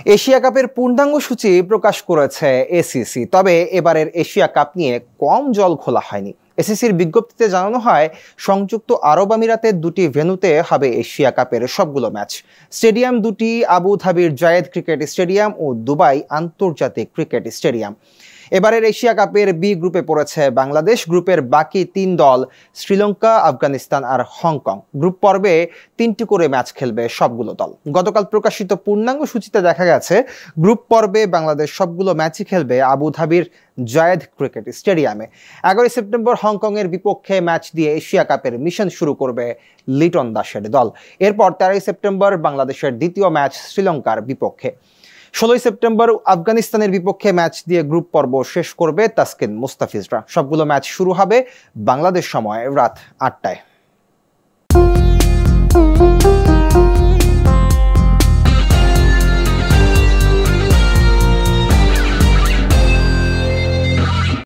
Asia কাপের পূর্ণাঙ্গ সূচি প্রকাশ করেছে এসিসি, তবে এবারের এশিয়া কাপ নিয়ে কম জল খোলা হয়নি। এসিসির বিজ্ঞপ্তিতে জানানো হয়, সংযুক্ত আরব আমিরাতের দুটি ভেন্যুতে হবে এশিয়া কাপের সবগুলো ম্যাচ। স্টেডিয়াম দুটি আবুধাবির জায়েদ ক্রিকেট স্টেডিয়াম ও দুবাই আন্তর্জাতিক ক্রিকেট স্টেডিয়াম। এবারের এশিয়া কাপের বি গ্রুপে পড়েছে বাংলাদেশ। গ্রুপের বাকি তিন দল শ্রীলঙ্কা, আফগানিস্তান আর হংকং। গ্রুপ পর্বে 3টি করে ম্যাচ খেলবে সবগুলো দল। গতকাল প্রকাশিত পূর্ণাঙ্গ সূচিতে দেখা গেছে, গ্রুপ পর্বে বাংলাদেশ সবগুলো ম্যাচই খেলবে আবুধাবির জায়েদ ক্রিকেট স্টেডিয়ামে। 11 সেপ্টেম্বর হংকংয়ের বিপক্ষে ম্যাচ দিয়ে এশিয়া কাপের মিশন শুরু করবে লিটন দাসের দল। এরপর 13 সেপ্টেম্বর বাংলাদেশের দ্বিতীয় ম্যাচ শ্রীলঙ্কার বিপক্ষে। 16 সেপ্টেম্বর আফগানিস্তানের বিপক্ষে ম্যাচ দিয়ে গ্রুপ পর্ব শেষ করবে তাসকিন মুস্তাফিজরা। সবগুলো ম্যাচ শুরু হবে বাংলাদেশ সময় রাত 8টায়।